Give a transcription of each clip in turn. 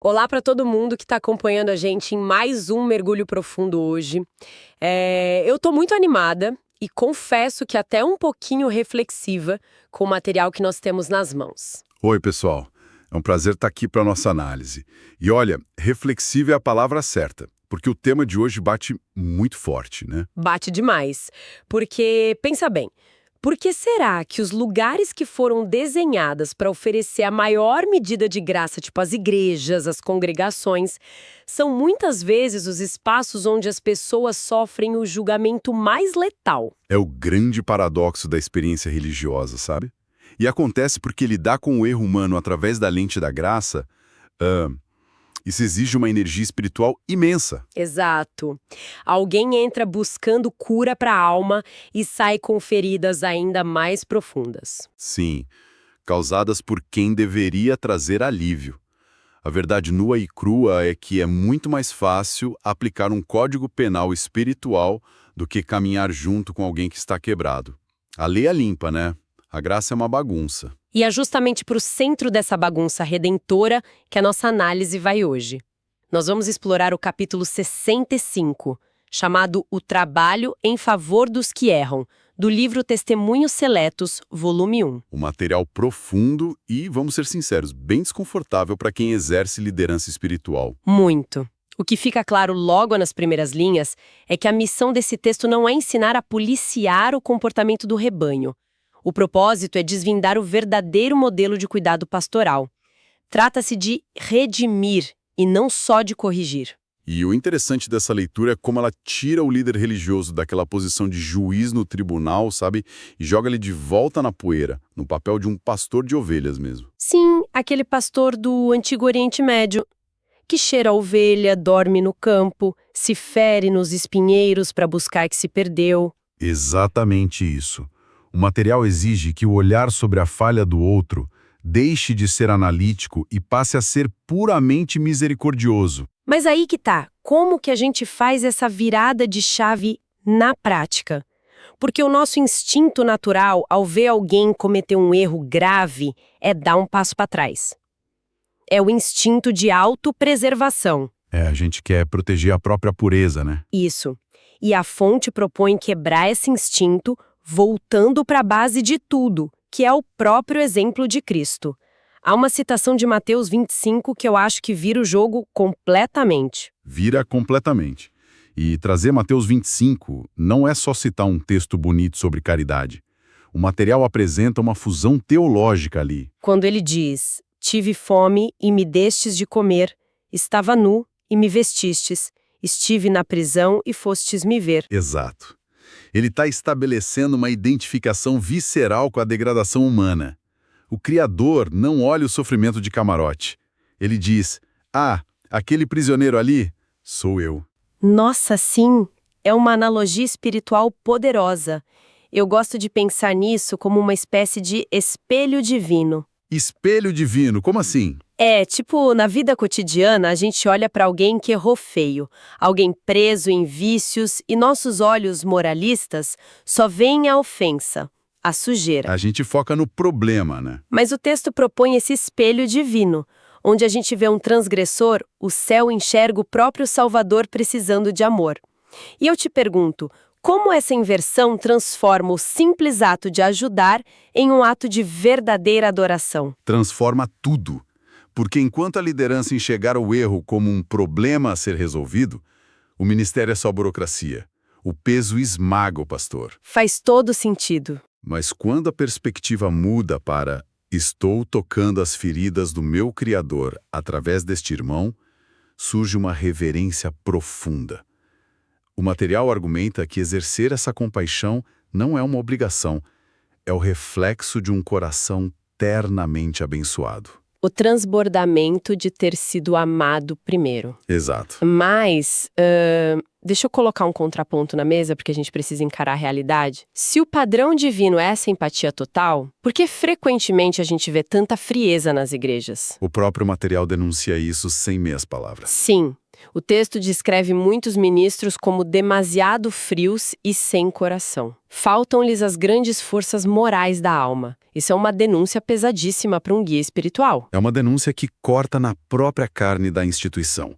Olá para todo mundo que está acompanhando a gente em mais um Mergulho Profundo hoje. Eu estou muito animada e confesso que até um pouquinho reflexiva com o material que nós temos nas mãos. Oi, pessoal. É um prazer estar aqui para a nossa análise. E olha, reflexiva é a palavra certa, porque o tema de hoje bate muito forte, né? Bate demais. Porque, pensa bem, por que será que os lugares que foram desenhados para oferecer a maior medida de graça, tipo as igrejas, as congregações, são muitas vezes os espaços onde as pessoas sofrem o julgamento mais letal? É o grande paradoxo da experiência religiosa, sabe? E acontece porque lidar com o erro humano através da lente da graça, isso exige uma energia espiritual imensa. Exato. Alguém entra buscando cura para a alma e sai com feridas ainda mais profundas. Sim, causadas por quem deveria trazer alívio. A verdade nua e crua é que é muito mais fácil aplicar um código penal espiritual do que caminhar junto com alguém que está quebrado. A lei é limpa, né? A graça é uma bagunça. E é justamente para o centro dessa bagunça redentora que a nossa análise vai hoje. Nós vamos explorar o capítulo 65, chamado O Trabalho em Favor dos que Erram, do livro Testemunhos Seletos, volume 1. Um material profundo e, vamos ser sinceros, bem desconfortável para quem exerce liderança espiritual. Muito. O que fica claro logo nas primeiras linhas é que a missão desse texto não é ensinar a policiar o comportamento do rebanho. O propósito é desvendar o verdadeiro modelo de cuidado pastoral. Trata-se de redimir e não só de corrigir. E o interessante dessa leitura é como ela tira o líder religioso daquela posição de juiz no tribunal, sabe? E joga ele de volta na poeira, no papel de um pastor de ovelhas mesmo. Sim, aquele pastor do Antigo Oriente Médio, que cheira a ovelha, dorme no campo, se fere nos espinheiros para buscar que se perdeu. Exatamente isso. O material exige que o olhar sobre a falha do outro deixe de ser analítico e passe a ser puramente misericordioso. Mas aí que tá, como que a gente faz essa virada de chave na prática? Porque o nosso instinto natural, ao ver alguém cometer um erro grave, é dar um passo para trás. É o instinto de autopreservação. A gente quer proteger a própria pureza, né? Isso. E a fonte propõe quebrar esse instinto, voltando para a base de tudo, que é o próprio exemplo de Cristo. Há uma citação de Mateus 25 que eu acho que vira o jogo completamente. Vira completamente. E trazer Mateus 25 não é só citar um texto bonito sobre caridade. O material apresenta uma fusão teológica ali. Quando ele diz, tive fome e me destes de comer, estava nu e me vestistes, estive na prisão e fostes me ver. Exato. Ele está estabelecendo uma identificação visceral com a degradação humana. O Criador não olha o sofrimento de camarote. Ele diz, aquele prisioneiro ali, sou eu. Nossa, sim! É uma analogia espiritual poderosa. Eu gosto de pensar nisso como uma espécie de espelho divino. Espelho divino, como assim? Tipo, na vida cotidiana, a gente olha para alguém que errou feio, alguém preso em vícios, e nossos olhos moralistas só veem a ofensa, a sujeira. A gente foca no problema, né? Mas o texto propõe esse espelho divino, onde a gente vê um transgressor, o céu enxerga o próprio Salvador precisando de amor. E eu te pergunto, como essa inversão transforma o simples ato de ajudar em um ato de verdadeira adoração? Transforma tudo. Porque enquanto a liderança enxergar o erro como um problema a ser resolvido, o ministério é só burocracia. O peso esmaga o pastor. Faz todo sentido. Mas quando a perspectiva muda para estou tocando as feridas do meu Criador através deste irmão, surge uma reverência profunda. O material argumenta que exercer essa compaixão não é uma obrigação, é o reflexo de um coração ternamente abençoado. O transbordamento de ter sido amado primeiro. Exato. Mas, deixa eu colocar um contraponto na mesa, porque a gente precisa encarar a realidade. Se o padrão divino é essa empatia total, por que frequentemente a gente vê tanta frieza nas igrejas? O próprio material denuncia isso sem meias palavras. Sim. O texto descreve muitos ministros como demasiado frios e sem coração. Faltam-lhes as grandes forças morais da alma. Isso é uma denúncia pesadíssima para um guia espiritual. É uma denúncia que corta na própria carne da instituição.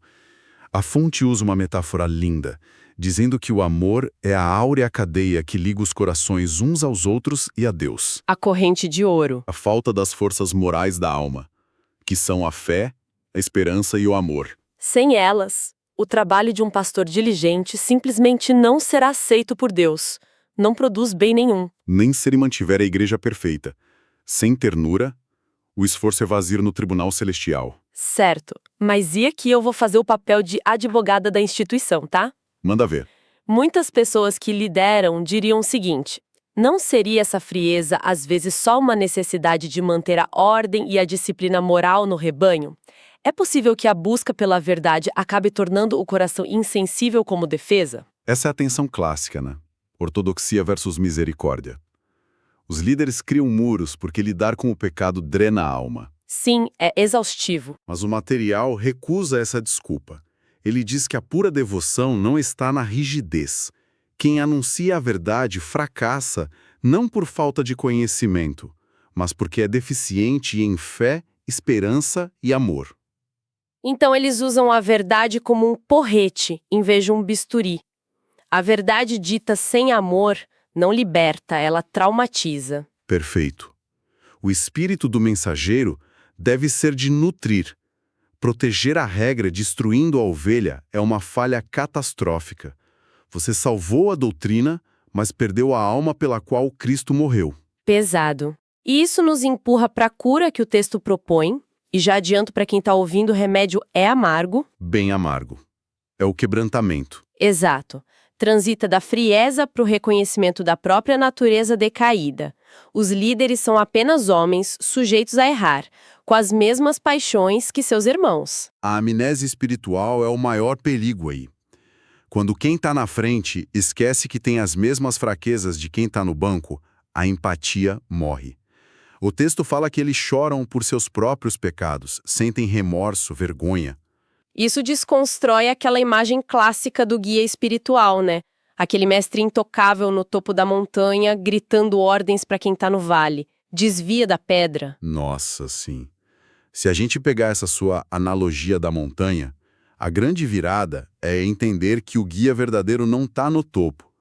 A fonte usa uma metáfora linda, dizendo que o amor é a áurea cadeia que liga os corações uns aos outros e a Deus. A corrente de ouro. A falta das forças morais da alma, que são a fé, a esperança e o amor. Sem elas, o trabalho de um pastor diligente simplesmente não será aceito por Deus. Não produz bem nenhum. Nem se ele mantiver a igreja perfeita. Sem ternura, o esforço é vazio no tribunal celestial. Certo, mas e aqui eu vou fazer o papel de advogada da instituição, tá? Manda ver. Muitas pessoas que lideram diriam o seguinte: não seria essa frieza às vezes só uma necessidade de manter a ordem e a disciplina moral no rebanho? É possível que a busca pela verdade acabe tornando o coração insensível como defesa? Essa é a tensão clássica, né? Ortodoxia versus misericórdia. Os líderes criam muros porque lidar com o pecado drena a alma. Sim, é exaustivo. Mas o material recusa essa desculpa. Ele diz que a pura devoção não está na rigidez. Quem anuncia a verdade fracassa não por falta de conhecimento, mas porque é deficiente em fé, esperança e amor. Então eles usam a verdade como um porrete, em vez de um bisturi. A verdade dita sem amor não liberta, ela traumatiza. Perfeito. O espírito do mensageiro deve ser de nutrir. Proteger a regra destruindo a ovelha é uma falha catastrófica. Você salvou a doutrina, mas perdeu a alma pela qual Cristo morreu. Pesado. E isso nos empurra para a cura que o texto propõe, e já adianto para quem está ouvindo, o remédio é amargo. Bem amargo. É o quebrantamento. Exato. Transita da frieza para o reconhecimento da própria natureza decaída. Os líderes são apenas homens sujeitos a errar, com as mesmas paixões que seus irmãos. A amnésia espiritual é o maior perigo aí. Quando quem está na frente esquece que tem as mesmas fraquezas de quem está no banco, a empatia morre. O texto fala que eles choram por seus próprios pecados, sentem remorso, vergonha. Isso desconstrói aquela imagem clássica do guia espiritual, né? Aquele mestre intocável no topo da montanha, gritando ordens para quem está no vale. Desvia da pedra. Nossa, sim. Se a gente pegar essa sua analogia da montanha, a grande virada é entender que o guia verdadeiro não está no topo.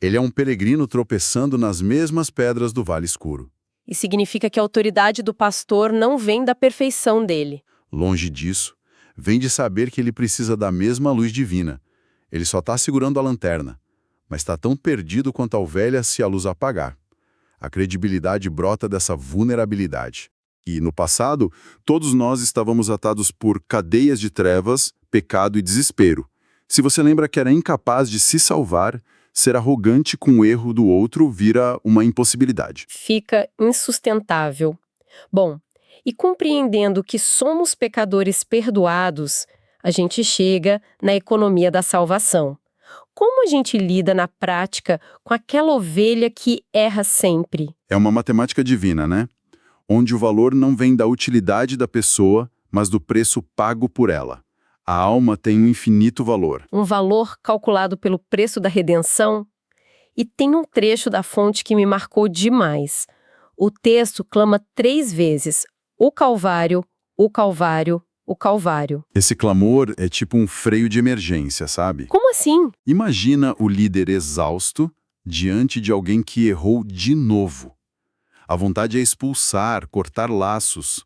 Ele é um peregrino tropeçando nas mesmas pedras do vale escuro. E significa que a autoridade do pastor não vem da perfeição dele. Longe disso, vem de saber que ele precisa da mesma luz divina. Ele só está segurando a lanterna, mas está tão perdido quanto a ovelha se a luz apagar. A credibilidade brota dessa vulnerabilidade. E, no passado, todos nós estávamos atados por cadeias de trevas, pecado e desespero. Se você lembra que era incapaz de se salvar, ser arrogante com o erro do outro vira uma impossibilidade. Fica insustentável. Bom, e compreendendo que somos pecadores perdoados, a gente chega na economia da salvação. Como a gente lida na prática com aquela ovelha que erra sempre? É uma matemática divina, né? Onde o valor não vem da utilidade da pessoa, mas do preço pago por ela. A alma tem um infinito valor. Um valor calculado pelo preço da redenção? E tem um trecho da fonte que me marcou demais. O texto clama 3 vezes: o Calvário, o Calvário, o Calvário. Esse clamor é tipo um freio de emergência, sabe? Como assim? Imagina o líder exausto diante de alguém que errou de novo. A vontade é expulsar, cortar laços.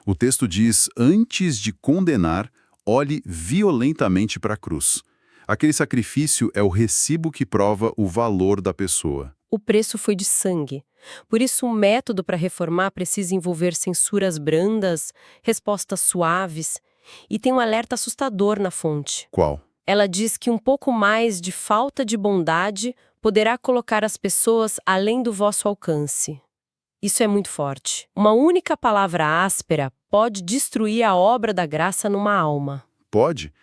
O texto diz, antes de condenar, olhe violentamente para a cruz. Aquele sacrifício é o recibo que prova o valor da pessoa. O preço foi de sangue. Por isso, o método para reformar precisa envolver censuras brandas, respostas suaves. E tem um alerta assustador na fonte. Qual? Ela diz que um pouco mais de falta de bondade poderá colocar as pessoas além do vosso alcance. Isso é muito forte. Uma única palavra áspera pode destruir a obra da graça numa alma. Pode,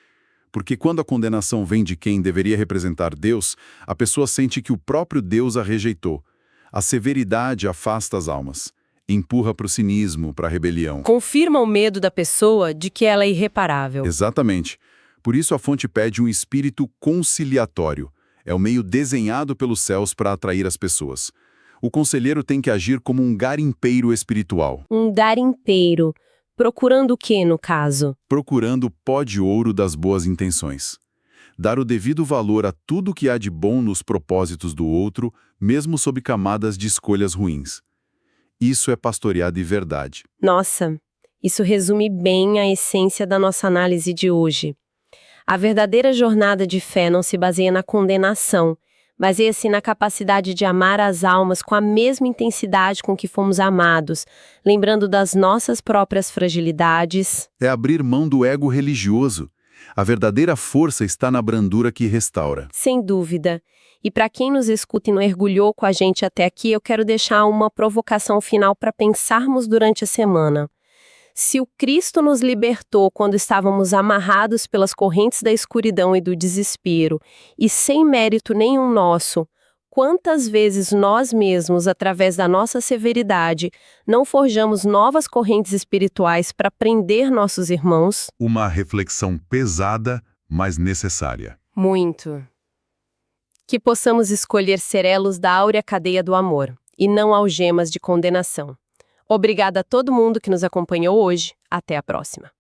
porque quando a condenação vem de quem deveria representar Deus, a pessoa sente que o próprio Deus a rejeitou. A severidade afasta as almas, empurra para o cinismo, para a rebelião. Confirma o medo da pessoa de que ela é irreparável. Exatamente. Por isso a fonte pede um espírito conciliatório. É o meio desenhado pelos céus para atrair as pessoas. O conselheiro tem que agir como um garimpeiro espiritual, Um garimpeiro. Procurando o quê, no caso? procurando o pó de ouro das boas intenções. Dar o devido valor a tudo que há de bom nos propósitos do outro, mesmo sob camadas de escolhas ruins. Isso é pastorear de verdade. Nossa, isso resume bem a essência da nossa análise de hoje. A verdadeira jornada de fé não se baseia na condenação, baseia-se na capacidade de amar as almas com a mesma intensidade com que fomos amados, lembrando das nossas próprias fragilidades. É abrir mão do ego religioso. A verdadeira força está na brandura que restaura. Sem dúvida. E para quem nos escuta e não mergulhou com a gente até aqui, eu quero deixar uma provocação final para pensarmos durante a semana. Se o Cristo nos libertou quando estávamos amarrados pelas correntes da escuridão e do desespero, e sem mérito nenhum nosso, quantas vezes nós mesmos, através da nossa severidade, não forjamos novas correntes espirituais para prender nossos irmãos? Uma reflexão pesada, mas necessária. Muito. Que possamos escolher ser elos da áurea cadeia do amor, e não algemas de condenação. Obrigada a todo mundo que nos acompanhou hoje. Até a próxima.